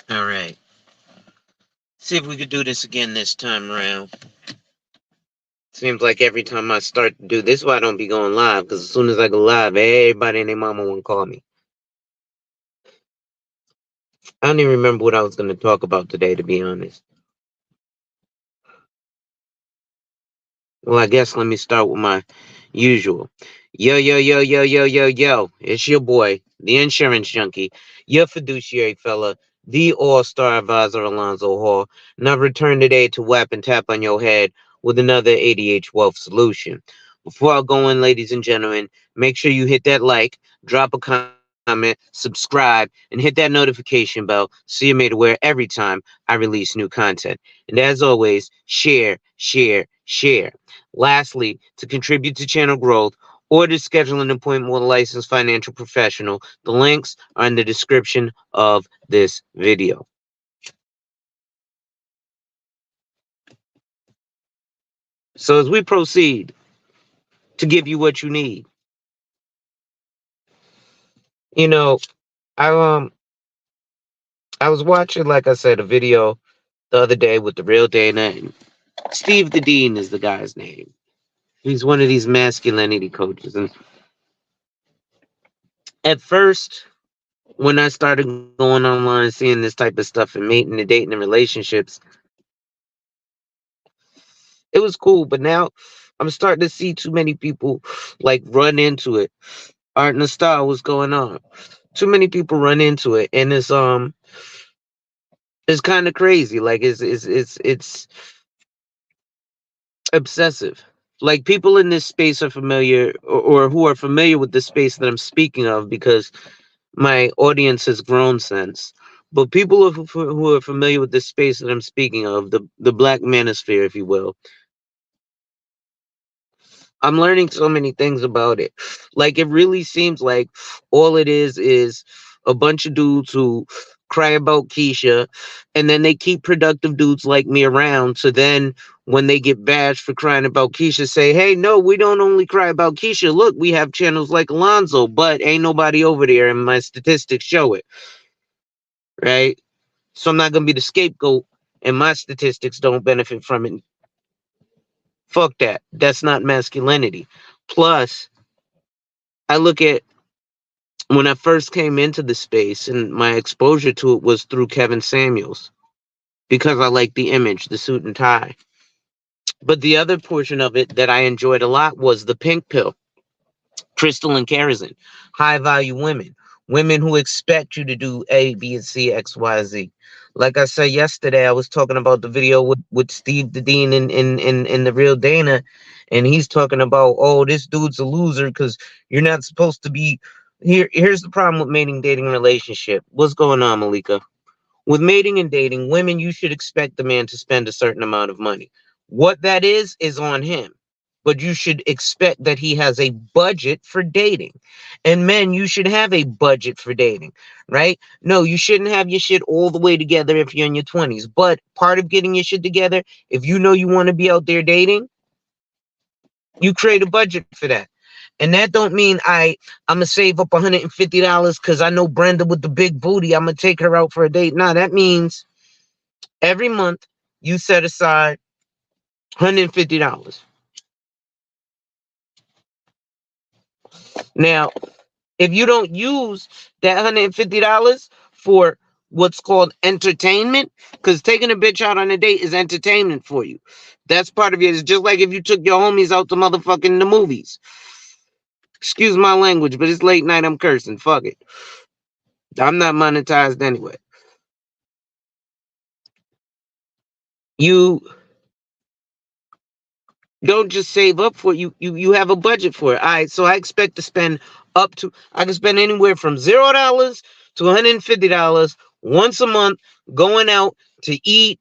All right. See if we could do this again this time around. Seems like every time I start to do this, why I don't be going live. Because as soon as I go live, everybody and their mama want to call me. I don't even remember what I was going to talk about today, to be honest. Well, I guess let me start with my usual. Yo, yo, yo, yo, yo, yo, yo. It's your boy, the insurance junkie, your fiduciary fella, the all-star advisor Alonzo Hall. And I've returned today to whap and tap on your head with another ADH wealth solution. Before I go in, ladies and gentlemen, make sure you hit that like, drop a comment, subscribe, and hit that notification bell so you're made aware every time I release new content. And as always, share, share, share. Lastly, to contribute to channel growth or to schedule an appointment with a licensed financial professional, the links are in the description of this video. So as we proceed to give you what you need, you know, I I was watching, like I said, a video the other day with the real Dana. And Steve the Dean is the guy's name. He's one of these masculinity coaches. And at first, when I started going online, seeing this type of stuff and mating and dating and relationships, it was cool. But now I'm starting to see too many people like run into it. Art and the style, what's going on? Too many people run into it, and it's kind of crazy. Like it's obsessive. Like people in this space are familiar or who are familiar with the space that I'm speaking of because my audience has grown since. But people who are familiar with the space that I'm speaking of, the black manosphere, if you will, I'm learning so many things about it. Like it really seems like all it is a bunch of dudes who cry about Keisha, and then they keep productive dudes like me around. So then when they get bashed for crying about Keisha, say, "Hey, no, we don't only cry about Keisha. Look, we have channels like Alonzo, but ain't nobody over there, and my statistics show it, right? So I'm not gonna be the scapegoat, and my statistics don't benefit from it. Fuck that. That's not masculinity. Plus, I look at when I first came into the space and my exposure to it was through Kevin Samuels because I like the image, the suit and tie. But the other portion of it that I enjoyed a lot was the pink pill, Crystal and Kerosene, high value women, women who expect you to do A, B, and C, X, Y, Z. Like I said yesterday, I was talking about the video with Steve the Dean and the real Dana, and he's talking about, oh, this dude's a loser because you're not supposed to be here. Here's the problem with mating, dating, relationship. What's going on, Malika? With mating and dating, women, you should expect the man to spend a certain amount of money. What that is on him. But you should expect that he has a budget for dating. And men, you should have a budget for dating, right? No, you shouldn't have your shit all the way together if you're in your 20s. But part of getting your shit together, if you know you want to be out there dating, you create a budget for that. And that don't mean I'm gonna save up $150 because I know Brenda with the big booty. I'm gonna take her out for a date. Nah, that means every month you set aside $150. Now, if you don't use that $150 for what's called entertainment, because taking a bitch out on a date is entertainment for you. That's part of it. It's just like if you took your homies out to motherfucking the movies. Excuse my language, but it's late night. I'm cursing. Fuck it. I'm not monetized anyway. You don't just save up for it. You have a budget for it. All right. So I expect to spend I can spend anywhere from $0 to $150 once a month going out to eat,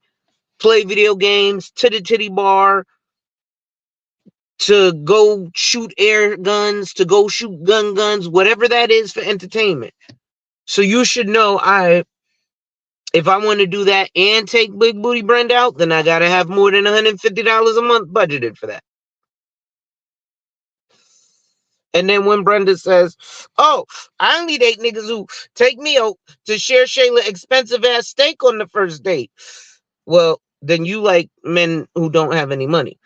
play video games, to the titty bar, to go shoot air guns, to go shoot guns, whatever that is for entertainment. So you should know, if I want to do that and take Big Booty Brenda out, then I gotta have more than $150 a month budgeted for that. And then when Brenda says, "Oh, I only date niggas who take me out to share Shayla expensive ass steak on the first date," well, then you like men who don't have any money.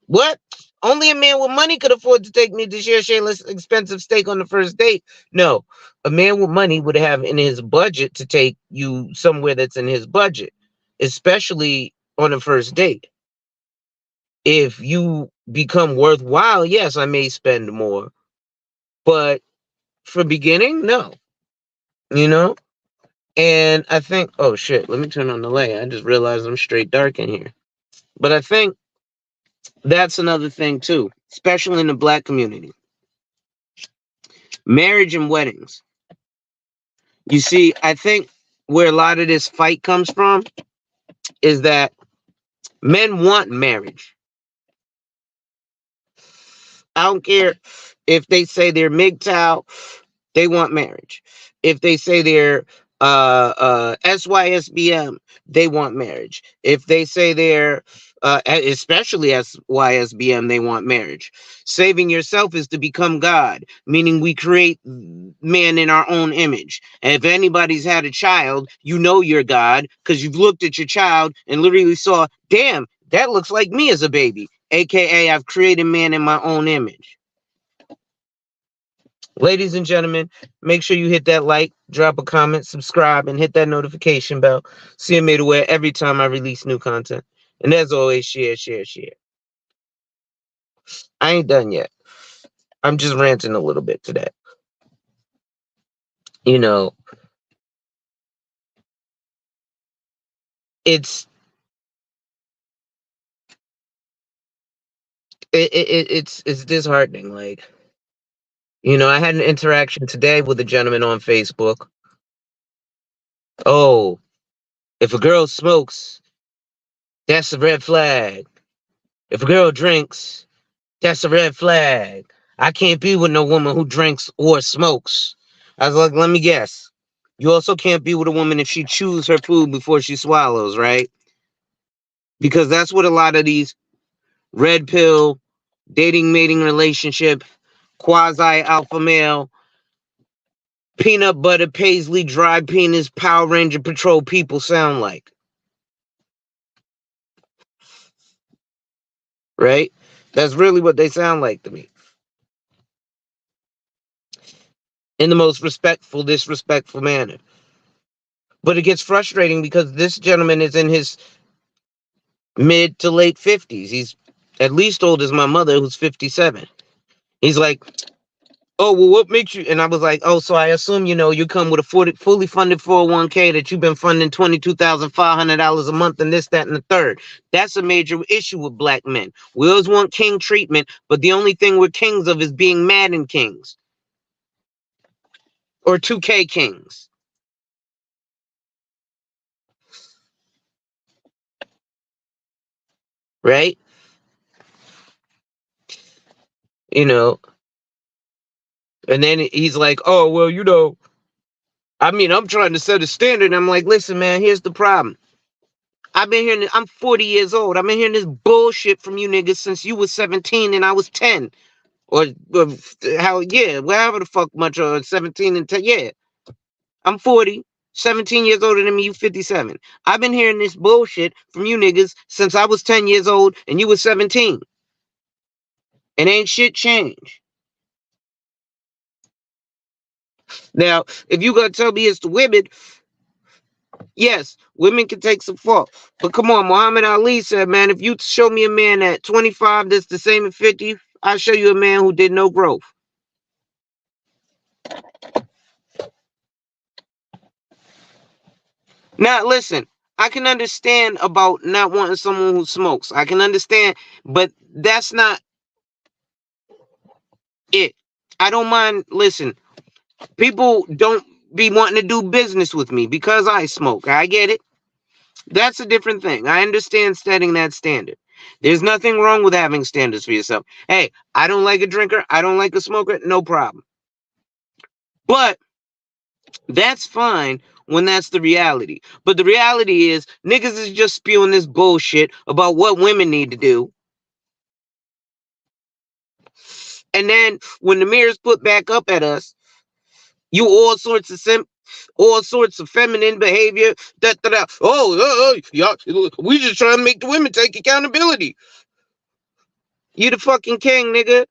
What? Only a man with money could afford to take me to share Shayla's expensive steak on the first date. No, a man with money would have in his budget to take you somewhere that's in his budget, especially on a first date. If you become worthwhile, yes, I may spend more, but for beginning, no, you know? And I think, oh shit, let me turn on the light. I just realized I'm straight dark in here. But I think that's another thing too, especially in the black community. Marriage and weddings. You see, I think where a lot of this fight comes from is that men want marriage. I don't care if they say they're MGTOW, they want marriage. If they say they're SYSBM, they want marriage. If they say they're especially SYSBM, they want marriage. Saving yourself is to become God, meaning we create man in our own image. And if anybody's had a child, you know you're God because you've looked at your child and literally saw, damn, that looks like me as a baby. AKA, I've created man in my own image. Ladies and gentlemen, make sure you hit that like, drop a comment, subscribe, and hit that notification bell so you're made aware every time I release new content. And as always, share, share, share. I ain't done yet. I'm just ranting a little bit today. You know, it's it's disheartening. Like, I had an interaction today with a gentleman on Facebook. Oh, if a girl smokes, that's a red flag. If a girl drinks, that's a red flag. I can't be with no woman who drinks or smokes. I was like, let me guess. You also can't be with a woman if she chews her food before she swallows, right? Because that's what a lot of these red pill, dating, mating relationship, quasi alpha male, peanut butter paisley, dry penis, Power Ranger Patrol people sound like, right? That's really what they sound like to me. In the most respectful, disrespectful manner. But it gets frustrating because this gentleman is in his mid to late 50s. He's at least old as my mother, who's 57. He's like, oh, well, what makes you? And I was like, oh, so I assume, you come with a fully funded 401k that you've been funding $22,500 a month and this, that, and the third. That's a major issue with black men. We always want king treatment, but the only thing we're kings of is being Madden kings or 2K kings, right? You know, and then he's like, oh, well, I'm trying to set a standard. And I'm like, listen, man, here's the problem. I've been hearing I'm 40 years old. I've been hearing this bullshit from you niggas since you was 17 and I was 10. Or how, yeah, whatever the fuck much, or 17 and 10. Yeah, I'm 40, 17 years older than me, you 57. I've been hearing this bullshit from you niggas since I was 10 years old and you was 17. And ain't shit changed. Now, if you gonna tell me it's the women, yes, women can take some fault. But come on, Muhammad Ali said, man, if you show me a man at 25 that's the same at 50, I'll show you a man who did no growth. Now, listen, I can understand about not wanting someone who smokes. I can understand, but that's not it. I don't mind. Listen, people don't be wanting to do business with me because I smoke. I get it. That's a different thing. I understand setting that standard. There's nothing wrong with having standards for yourself. Hey, I don't like a drinker. I don't like a smoker. No problem. But that's fine when that's the reality. But the reality is, niggas is just spewing this bullshit about what women need to do. And then when the mirror's put back up at us, you all sorts of feminine behavior. Da, da, da. Oh, yeah, we just trying to make the women take accountability. You the fucking king, nigga.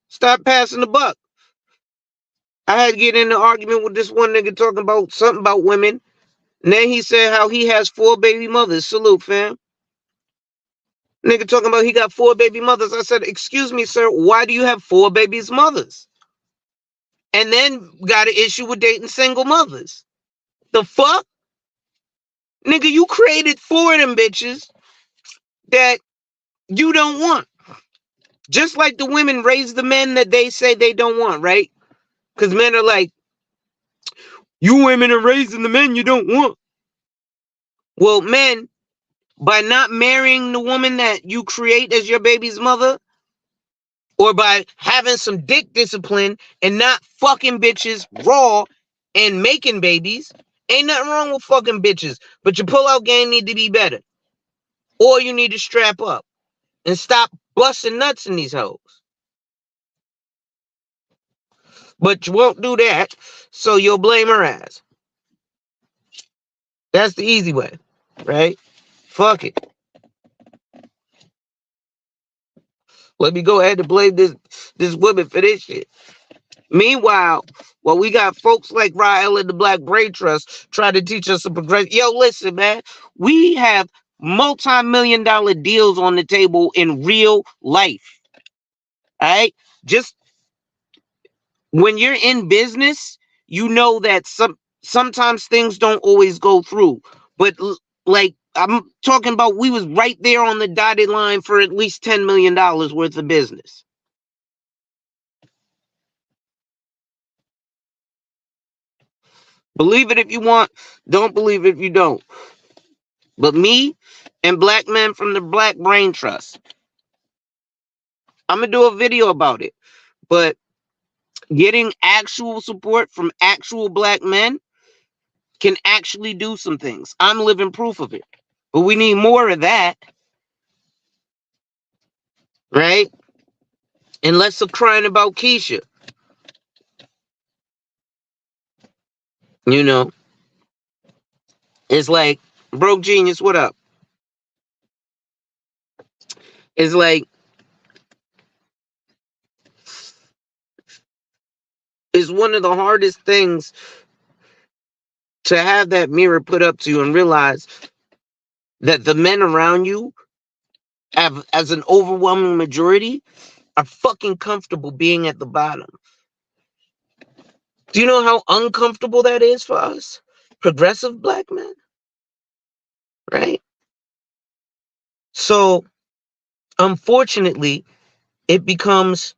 Stop passing the buck. I had to get in an argument with this one nigga talking about something about women. And then he said how he has 4 baby mothers. Salute, fam. Nigga talking about he got 4 baby mothers. I said, excuse me, sir, why do you have 4 babies mothers? And then got an issue with dating single mothers. The fuck? Nigga, you created 4 of them bitches that you don't want. Just like the women raise the men that they say they don't want, right? Because men are like, you women are raising the men you don't want. Well, men, by not marrying the woman that you create as your baby's mother, or by having some dick discipline and not fucking bitches raw and making babies, ain't nothing wrong with fucking bitches. But your pull-out game need to be better. Or you need to strap up and stop busting nuts in these hoes. But you won't do that, so you'll blame her ass. That's the easy way, right? Fuck it. Let me go ahead and blame this woman for this shit. Meanwhile, well, we got folks like Rael and the Black Brain Trust trying to teach us a progression. Yo, listen, man. We have multi-million-dollar deals on the table in real life. All right? Just when you're in business, you know that sometimes things don't always go through. But like I'm talking about, we was right there on the dotted line for at least $10 million worth of business. Believe it if you want, don't believe it if you don't. But me and black men from the Black Brain Trust, I'm gonna do a video about it. But getting actual support from actual black men can actually do some things. I'm living proof of it. But we need more of that, right? And less of crying about Keisha. You know, it's like, broke genius, what up? It's like, it's one of the hardest things to have that mirror put up to you and realize that the men around you have, as an overwhelming majority, are fucking comfortable being at the bottom. Do you know how uncomfortable that is for us? Progressive black men, right? So, unfortunately, it becomes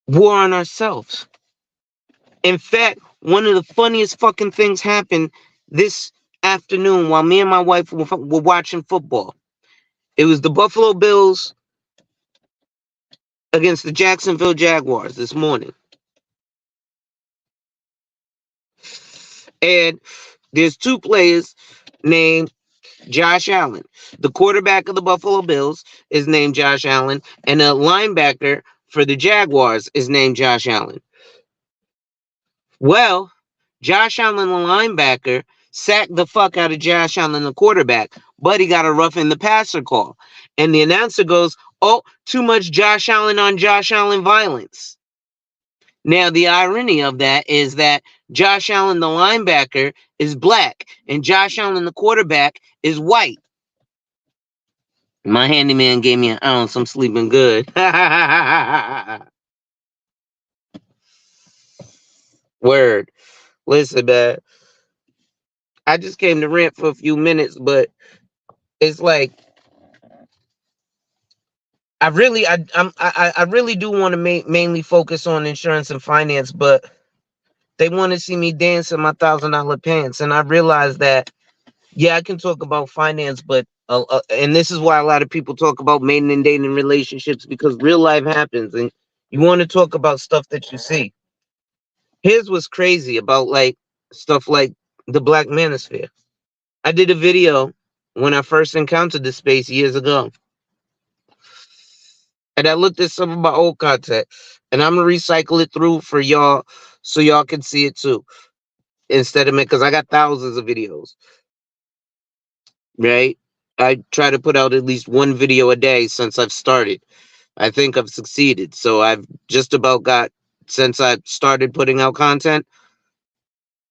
war on ourselves. In fact, one of the funniest fucking things happened this afternoon while me and my wife were watching football. It was the Buffalo Bills against the Jacksonville Jaguars this morning. And there's 2 players named Josh Allen. The quarterback of the Buffalo Bills is named Josh Allen, and the linebacker for the Jaguars is named Josh Allen. Well, Josh Allen, the linebacker, sacked the fuck out of Josh Allen, the quarterback, but he got a rough in the passer call. And the announcer goes, oh, too much Josh Allen on Josh Allen violence. Now, the irony of that is that Josh Allen, the linebacker, is black, and Josh Allen, the quarterback, is white. My handyman gave me an ounce. I'm sleeping good. Word. Listen, man. I just came to rant for a few minutes, but it's like I really do want to mainly focus on insurance and finance, but they want to see me dance in my $1,000 pants, and I realize that yeah, I can talk about finance, but and this is why a lot of people talk about mating and dating relationships, because real life happens, and you want to talk about stuff that you see. Here's what's crazy about like stuff like the Black Manosphere. I did a video when I first encountered this space years ago. And I looked at some of my old content, and I'm gonna recycle it through for y'all, so y'all can see it too. Instead of me, because I got thousands of videos, right? I try to put out at least one video a day since I've started. I think I've succeeded. So I've just about got, since I started putting out content,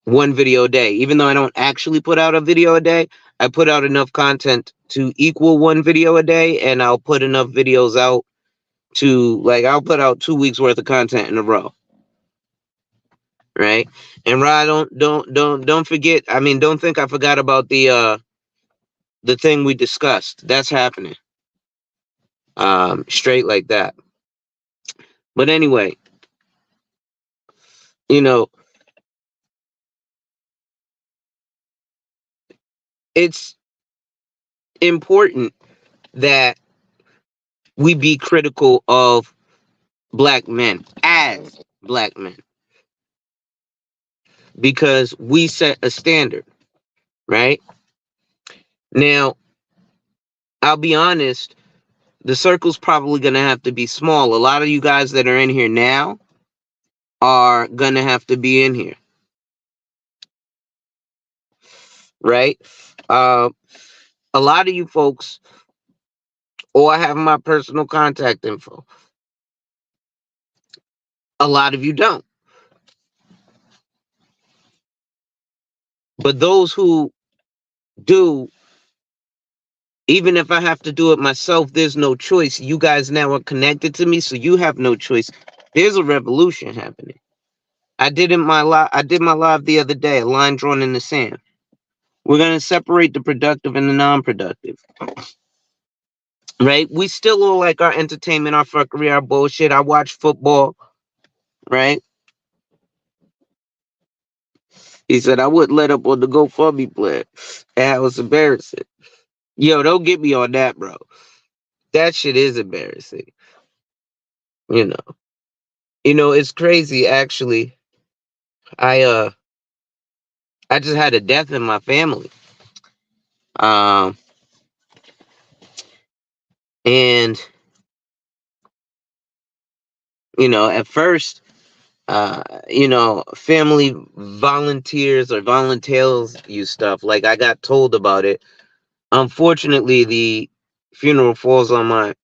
one video a day. Even though I don't actually put out a video a day, I put out enough content to equal one video a day, and I'll put enough videos out to, like, I'll put out 2 weeks worth of content in a row. Right. And Rod, don't forget, I mean, don't think I forgot about the thing we discussed. That's happening. Straight like that. But anyway, you know, it's important that we be critical of black men as black men, because we set a standard, right? Now, I'll be honest, the circle's probably going to have to be small. A lot of you guys that are in here now are going to have to be in here, right? Uh, a lot of you folks, or I have my personal contact info. A lot of you don't. But those who do, even if I have to do it myself, there's no choice. You guys now are connected to me, so you have no choice. There's a revolution happening. I did my live the other day, a line drawn in the sand. We're gonna separate the productive and the non-productive. Right? We still all like our entertainment, our fuckery, our bullshit. I watch football, right? He said I wouldn't let up on the GoFundMe plan. That was embarrassing. Yo, don't get me on that, bro. That shit is embarrassing. You know. It's crazy actually. I uh I just had a death in my family. Um and at first, family volunteers or volunteers use stuff. Like, I got told about it. Unfortunately, the funeral falls on my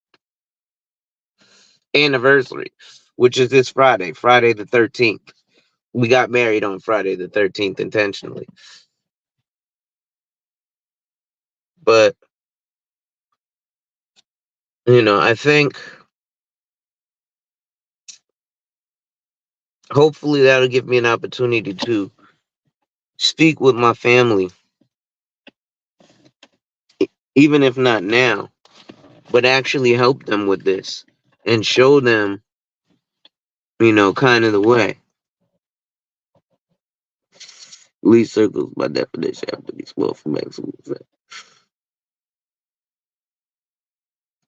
anniversary, which is this Friday, Friday the 13th. We got married on Friday the 13th intentionally. But, I think hopefully that'll give me an opportunity to speak with my family, even if not now, but actually help them with this and show them, kind of the way. Least circles, by definition, have to be small for maximum effect.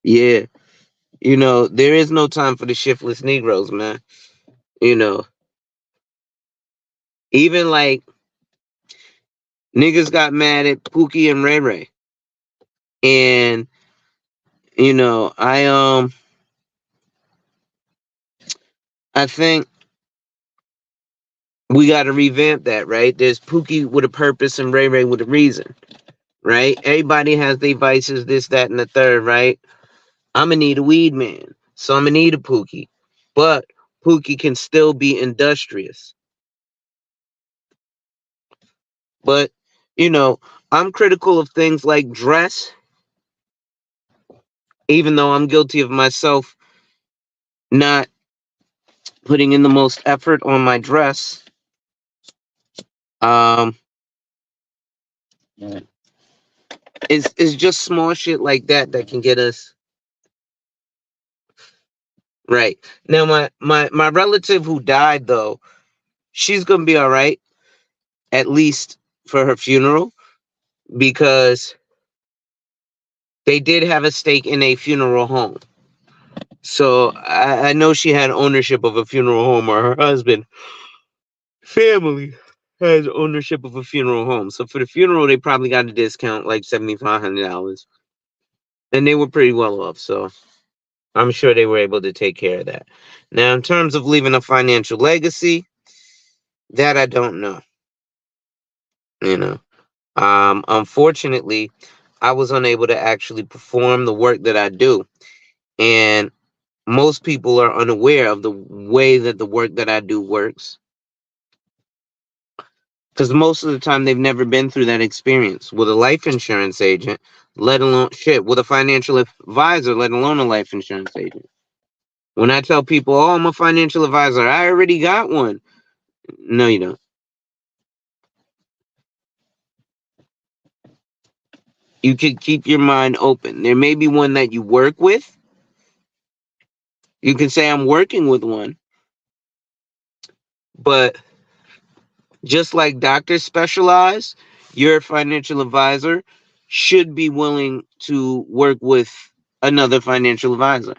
Yeah, there is no time for the shiftless Negroes, man. You know, even like niggas got mad at Pookie and Ray Ray, and I think we got to revamp that, right? There's Pookie with a purpose and Ray Ray with a reason, right? Everybody has their vices, this, that, and the third, right? I'm gonna need a weed man, so I'm gonna need a Pookie, but Pookie can still be industrious. But I'm critical of things like dress, even though I'm guilty of myself not putting in the most effort on my dress. Um, it's just small shit like that can get us right. Now, my relative who died though, she's gonna be all right, at least for her funeral, because they did have a stake in a funeral home. So I know she had ownership of a funeral home, or her husband family has ownership of a funeral home. So for the funeral, they probably got a discount, like $7,500, and they were pretty well off. So I'm sure they were able to take care of that. Now, in terms of leaving a financial legacy, that I don't know. You know, unfortunately, I was unable to actually perform the work that I do, and most people are unaware of the way that the work that I do works. Because most of the time they've never been through that experience with a life insurance agent, let alone shit, with a financial advisor, let alone a life insurance agent. When I tell people, oh, I'm a financial advisor, I already got one. No, you don't. You could keep your mind open. There may be one that you work with. You can say, I'm working with one. But just like doctors specialize, your financial advisor should be willing to work with another financial advisor.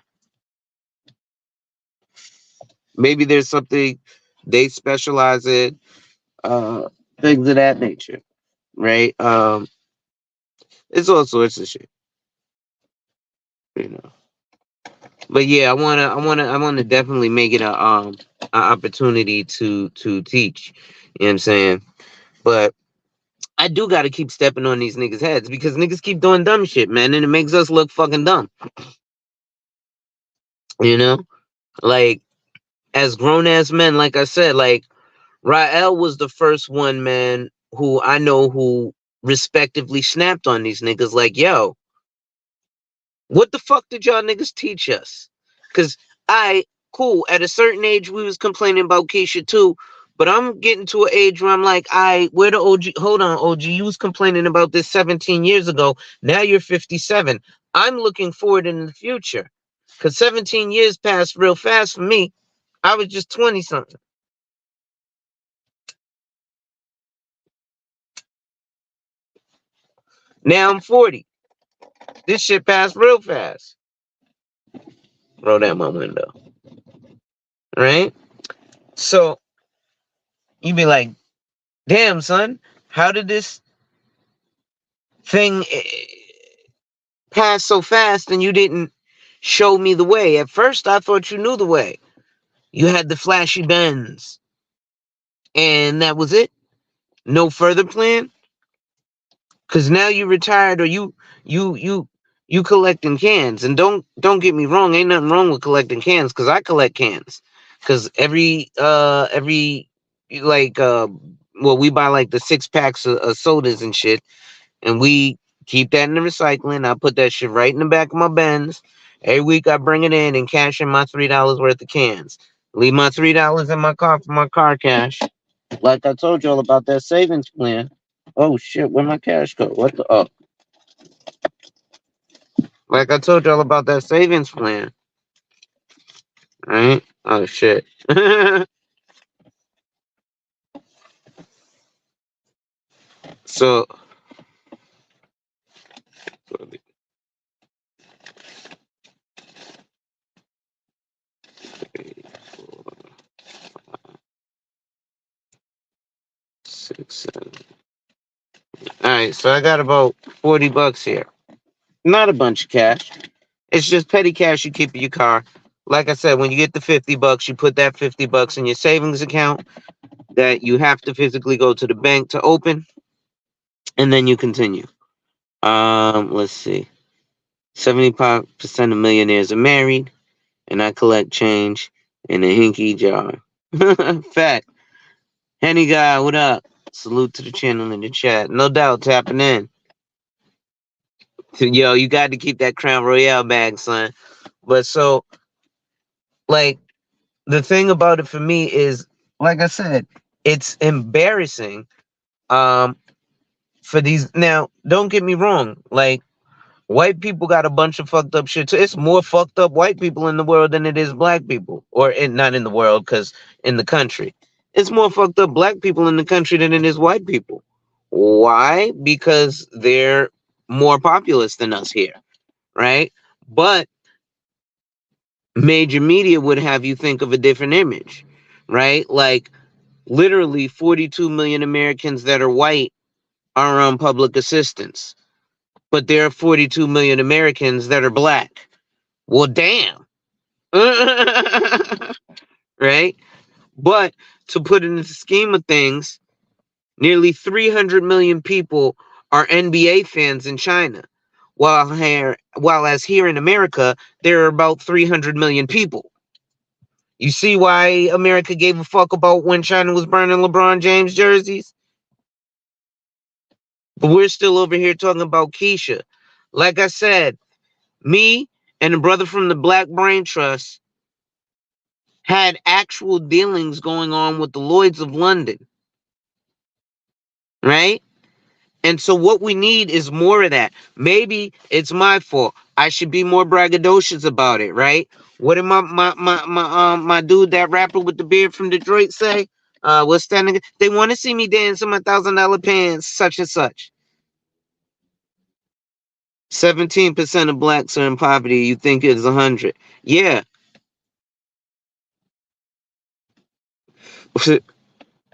Maybe there's something they specialize in, uh, things of that nature, right? It's all sorts of shit, you know. But yeah, I wanna definitely make it a opportunity to teach. You know what I'm saying? But I do gotta keep stepping on these niggas' heads because niggas keep doing dumb shit, man, and it makes us look fucking dumb. You know, like as grown ass men, like I said, like Rael was the first one, man, who I know who respectively snapped on these niggas like, yo, what the fuck did y'all niggas teach us? Cause I, cool, at a certain age we was complaining about Keisha too, but I'm getting to an age where I'm like, where the OG, hold on, OG, you was complaining about this 17 years ago. Now you're 57. I'm looking forward in the future. Cause 17 years passed real fast for me. I was just 20 something. Now I'm 40. This shit passed real fast. Roll down my window. Right? So you be like, damn, son, how did this thing pass so fast and you didn't show me the way? At first, I thought you knew the way. You had the flashy Benz, and that was it. No further plan. Cause now you retired, or you collecting cans. And don't get me wrong, ain't nothing wrong with collecting cans. Cause I collect cans. Cause every like well, we buy like the 6 packs of sodas and shit, and we keep that in the recycling. I put that shit right in the back of my Benz. Every week I bring it in and cash in my $3 worth of cans. Leave my $3 in my car for my car cash. Like I told y'all about that savings plan. Oh shit, where my cash go? What the Like I told y'all about that savings plan, right? Oh shit. So 6, 7. All right, so I got about $40 here. Not a bunch of cash. It's just petty cash you keep in your car. Like I said, when you get the $50, you put that $50 in your savings account that you have to physically go to the bank to open, and then you continue. Let's see. 75% of millionaires are married, and I collect change in a hinky jar. Fact. Henny guy, what up? Salute to the channel in the chat. No doubt tapping in. Yo, you got to keep that Crown Royale bag, son. But so, like, the thing about it for me is, like I said, it's embarrassing. Um, for these now, don't get me wrong. Like, white people got a bunch of fucked up shit. So it's more fucked up white people in the world than it is black people, or not in the world, because in the country, it's more fucked up black people in the country than it is white people. Why? Because they're more populous than us here, right? But major media would have you think of a different image, right? Like literally 42 million Americans that are white are on public assistance, but there are 42 million Americans that are black. Well, damn. Right? But to put it in the scheme of things, nearly 300 million people are NBA fans in China, while as here in America, there are about 300 million people. You see why America gave a fuck about when China was burning LeBron James jerseys? But we're still over here talking about Keisha. Like I said, me and a brother from the Black Brain Trust had actual dealings going on with the Lloyds of London, right? And so what we need is more of that. Maybe it's my fault. I should be more braggadocious about it, right? What did my dude, that rapper with the beard from Detroit, say? What's that nigga? They want to see me dance in my $1,000 pants, such and such. 17% of blacks are in poverty. You think it's 100? Yeah.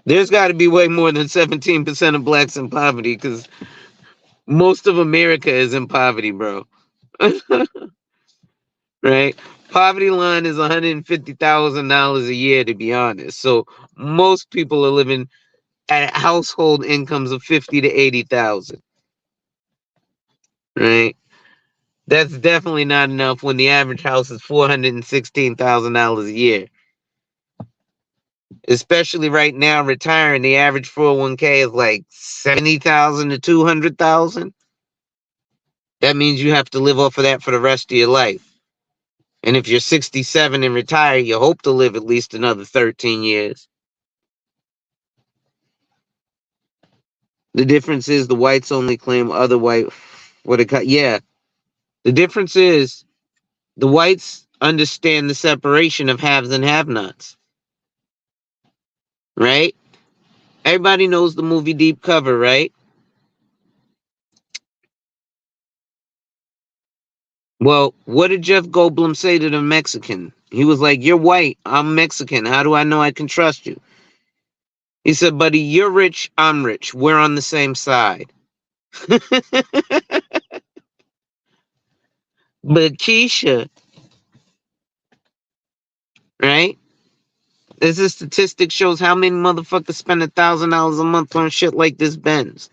There's got to be way more than 17% of blacks in poverty, because most of America is in poverty, bro. Right? Poverty line is $150,000 a year, to be honest. So most people are living at household incomes of 50 to 80,000. Right? That's definitely not enough when the average house is $416,000 a year. Especially right now, retiring, the average 401k is like 70,000 to 200,000. That means you have to live off of that for the rest of your life. And if you're 67 and retire, you hope to live at least another 13 years. The difference is the whites only claim other white what it yeah. The difference is the whites understand the separation of haves and have-nots, right? Everybody knows the movie Deep Cover, right? Well, what did Jeff Goldblum say to the Mexican? He was like, "You're white, I'm Mexican. How do I know I can trust you?" He said, "Buddy, you're rich, I'm rich. We're on the same side." But Keisha, right? This is statistic shows how many motherfuckers spend $1,000 a month on shit like this Benz,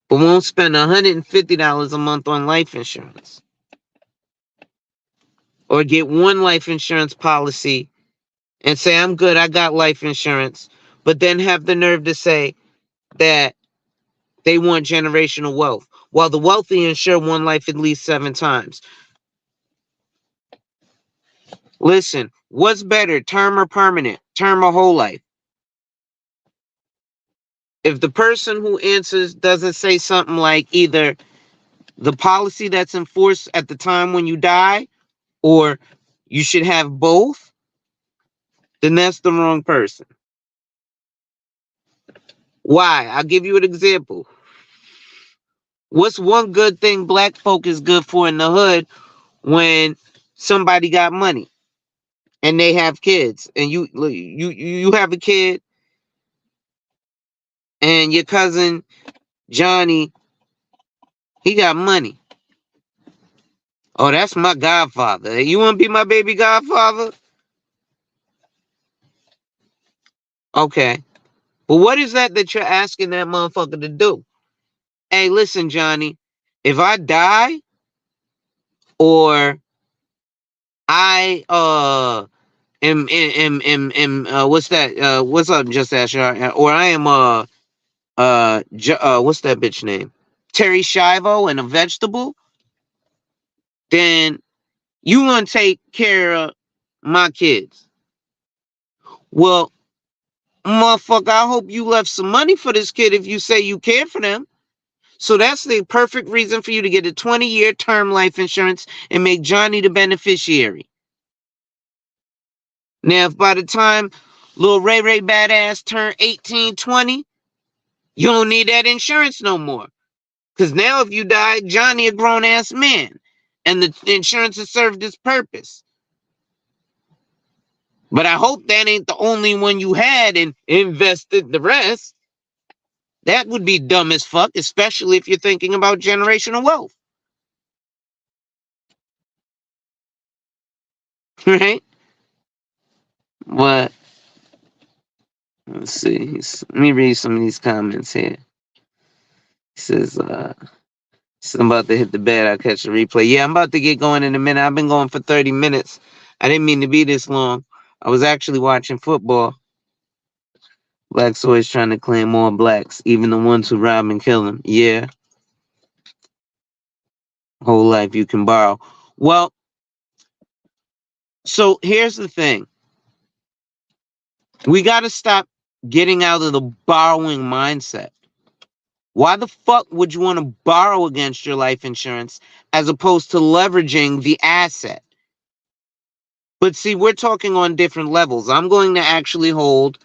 but won't spend $150 a month on life insurance, or get one life insurance policy and say, "I'm good, I got life insurance," but then have the nerve to say that they want generational wealth, while the wealthy insure one life at least 7 times. Listen, what's better, term or permanent? Term or whole life? If the person who answers doesn't say something like either the policy that's in force at the time when you die, or you should have both, then that's the wrong person. Why? I'll give you an example. What's one good thing black folk is good for in the hood when somebody got money and they have kids, and you have a kid and your cousin Johnny, he got money. Oh, that's my godfather. You want to be my baby godfather? Okay. But what is that you're asking that motherfucker to do? Hey, listen, Johnny, if I die, or I am what's that? What's up, just Asher? Or I am what's that bitch name? Terry Shivo and a vegetable, then you want to take care of my kids. Well, motherfucker, I hope you left some money for this kid if you say you care for them. So that's the perfect reason for you to get a 20-year term life insurance and make Johnny the beneficiary. Now, if by the time little Ray Ray Badass turn 18, 20, you don't need that insurance no more. Because now if you die, Johnny a grown-ass man. And the insurance has served its purpose. But I hope that ain't the only one you had and invested the rest. That would be dumb as fuck, especially if you're thinking about generational wealth. right? But let's see. Let me read some of these comments here. He says, I'm about to hit the bed. I'll catch the replay. Yeah, I'm about to get going in a minute. I've been going for 30 minutes. I didn't mean to be this long. I was actually watching football. Blacks always trying to claim more blacks, even the ones who rob and kill them. Yeah, whole life you can borrow. Well, so here's the thing. We got to stop getting out of the borrowing mindset. Why the fuck would you want to borrow against your life insurance as opposed to leveraging the asset? But see, we're talking on different levels. I'm going to actually hold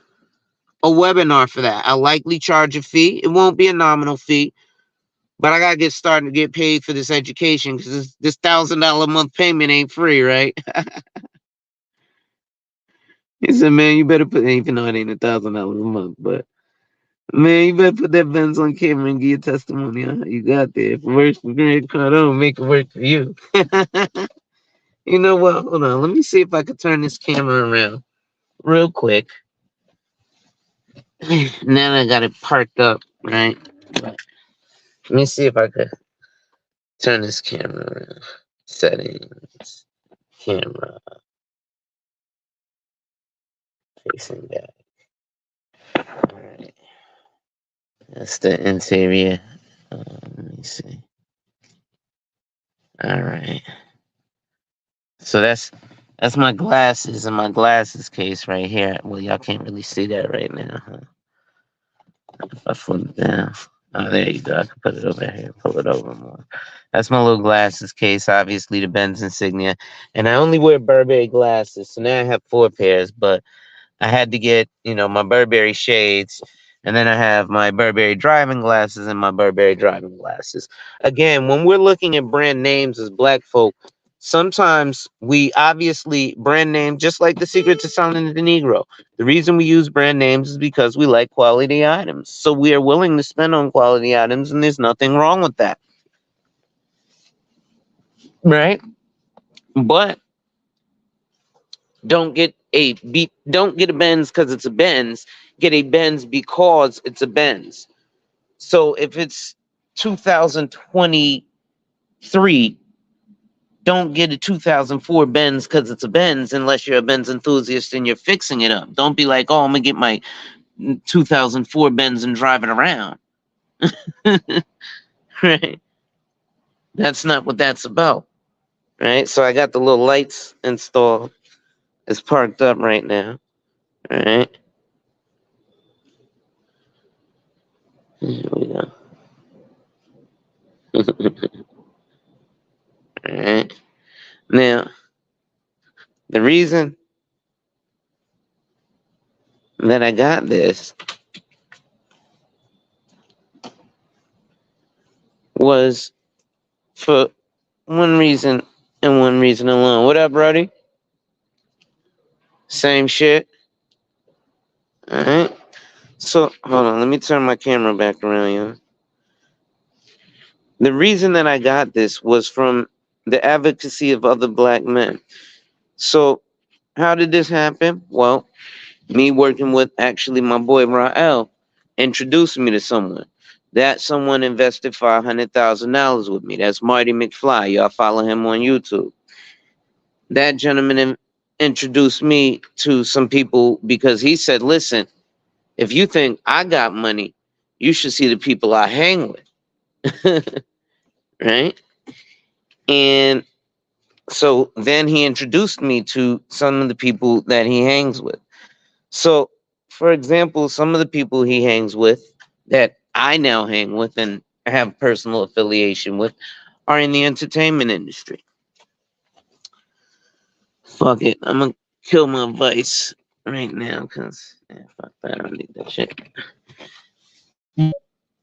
a webinar for that. I'll likely charge a fee. It won't be a nominal fee, but I gotta get started to get paid for this education because this $1,000 a month payment ain't free, right? He said, "Man, you better put even though it ain't $1,000 a month, but man, you better put that Benz on camera and give your testimony on how you got there. If it works for Grant Cardone, make it work for you." You know what? Hold on. Let me see if I can turn this camera around real quick. Now I got it parked up, right? Let me see if I could turn this camera around. Settings, camera, facing back. All right. That's the interior. Let me see. All right. So that's my glasses and my glasses case right here. Well, y'all can't really see that right now, huh? If I flip it down. Oh, there you go. I can put it over here. Pull it over more. That's my little glasses case. Obviously, the Benz insignia, and I only wear Burberry glasses, so now I have 4 pairs. But I had to get, my Burberry shades, and then I have my Burberry driving glasses and my Burberry driving glasses. Again, when we're looking at brand names as black folk, sometimes we obviously brand name, just like the secret to selling the Negro. The reason we use brand names is because we like quality items. So we are willing to spend on quality items, and there's nothing wrong with that. Right? But don't get a Benz because it's a Benz. Get a Benz because it's a Benz. So if it's 2023, don't get a 2004 Benz because it's a Benz unless you're a Benz enthusiast and you're fixing it up. Don't be like, oh, I'm gonna get my 2004 Benz and drive it around. Right? That's not what that's about. Right? So I got the little lights installed. It's parked up right now. Right? Here we go. Alright. Now, the reason that I got this was for one reason and one reason alone. What up, Brody? Same shit. Alright. So, hold on. Let me turn my camera back around, you. The reason that I got this was from the advocacy of other black men. So, how did this happen? Well, me working with actually my boy Rael introduced me to someone. That someone invested $500,000 with me. That's Marty McFly. Y'all follow him on YouTube. That gentleman introduced me to some people because he said, listen, if you think I got money, you should see the people I hang with. Right? And so then he introduced me to some of the people that he hangs with. So, for example, some of the people he hangs with that I now hang with and have personal affiliation with are in the entertainment industry. Fuck it. I'm gonna kill my vice right now because fuck that. I don't need that shit.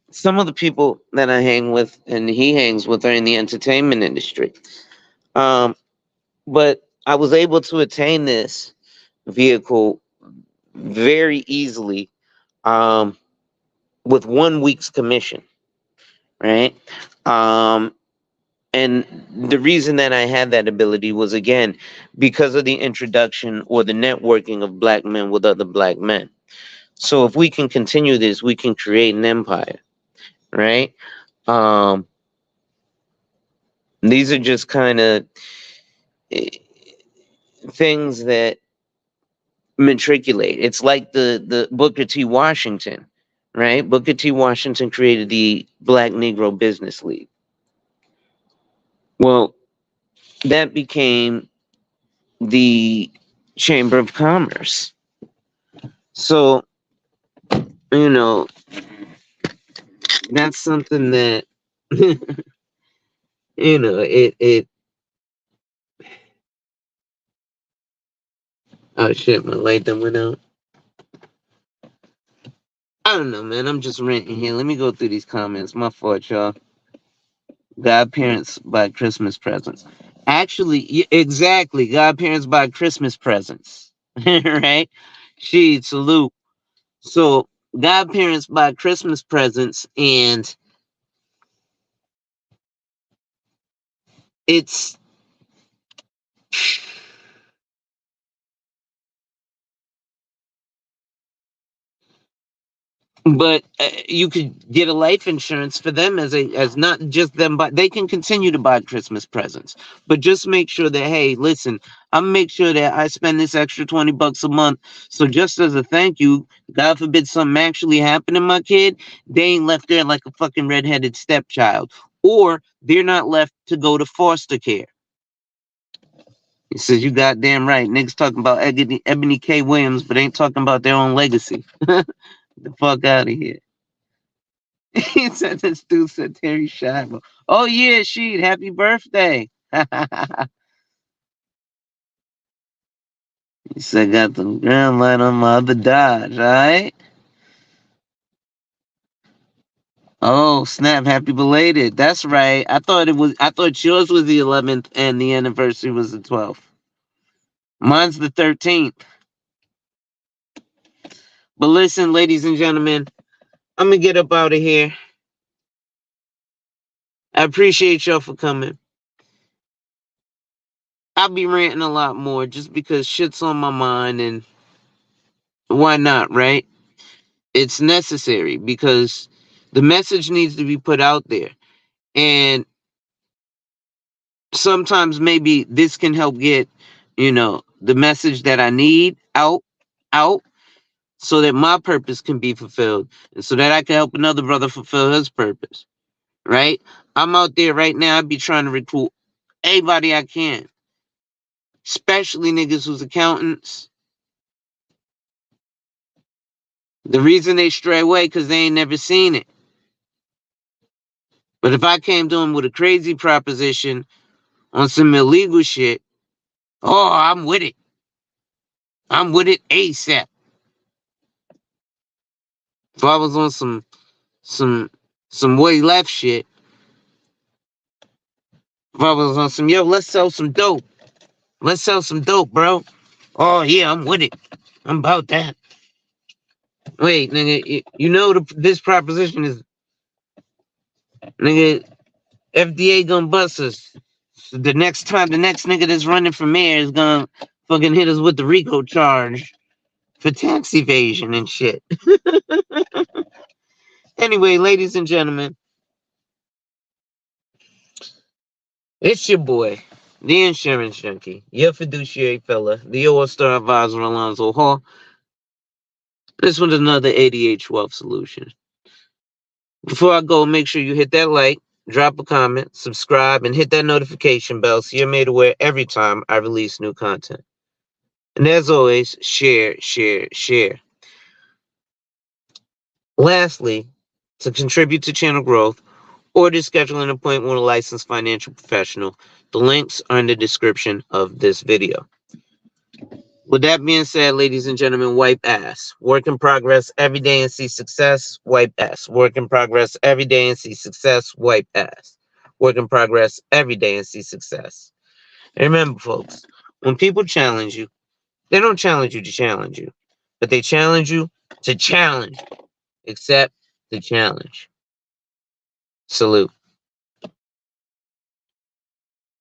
Some of the people that I hang with and he hangs with are in the entertainment industry. Um, but I was able to attain this vehicle very easily with 1 week's commission, right? And the reason that I had that ability was, again, because of the introduction or the networking of black men with other black men. So if we can continue this, we can create an empire, right? Um, these are just kind of things that matriculate. It's like the Booker T. Washington, right? Booker T. Washington created the Black Negro Business League. Well, that became the Chamber of Commerce. So, you know, that's something that it oh shit, my light done went out. I don't know, man. I'm just ranting here. Let me go through these comments. My fault, y'all. Godparents buy Christmas presents. Actually, exactly. Godparents buy Christmas presents. Right? She salute. So godparents buy Christmas presents, and it's but you could get a life insurance for them as not just them, but they can continue to buy Christmas presents. But just make sure that, hey, listen, I'm make sure that I spend this extra $20 a month. So just as a thank you, God forbid something actually happened to my kid, they ain't left there like a fucking redheaded stepchild, or they're not left to go to foster care. He says, you goddamn right. Niggas talking about Ebony K. Williams, but ain't talking about their own legacy. The fuck out of here. He said this dude said Terry Schiavo. Oh yeah, Sheed, happy birthday. He said got the ground light on my other Dodge, alright? Oh snap, happy belated. That's right. I thought yours was the 11th and the anniversary was the 12th. Mine's the 13th. But listen, ladies and gentlemen, I'm gonna get up out of here. I appreciate y'all for coming. I'll be ranting a lot more just because shit's on my mind, and why not, right? It's necessary because the message needs to be put out there. And sometimes maybe this can help get, the message that I need out so that my purpose can be fulfilled and so that I can help another brother fulfill his purpose. Right? I'm out there right now. I be trying to recruit everybody I can, especially niggas who's accountants. The reason they stray away because they ain't never seen it. But if I came to them with a crazy proposition on some illegal shit, oh, I'm with it. I'm with it ASAP. If I was on some some way left shit, if I was on some, yo, let's sell some dope. Let's sell some dope, bro. Oh yeah, I'm with it. I'm about that. Wait, nigga, you know this proposition is, nigga, FDA gonna bust us. The next time, the next nigga that's running for mayor is gonna fucking hit us with the RICO charge for tax evasion and shit. Anyway, ladies and gentlemen, it's your boy, the insurance junkie, your fiduciary fella, the all-star advisor Alonzo Hall. This one's another ADH wealth solution. Before I go, make sure you hit that like, drop a comment, subscribe, and hit that notification bell so you're made aware every time I release new content. And as always, share, share, share. Lastly, to contribute to channel growth or to schedule an appointment with a licensed financial professional, the links are in the description of this video. With that being said, ladies and gentlemen, wipe ass. Work in progress every day and see success, wipe ass. Work in progress every day and see success, wipe ass. Work in progress every day and see success. And remember, folks, when people challenge you, they don't challenge you to challenge you, but they challenge you to challenge. Accept the challenge. Salute.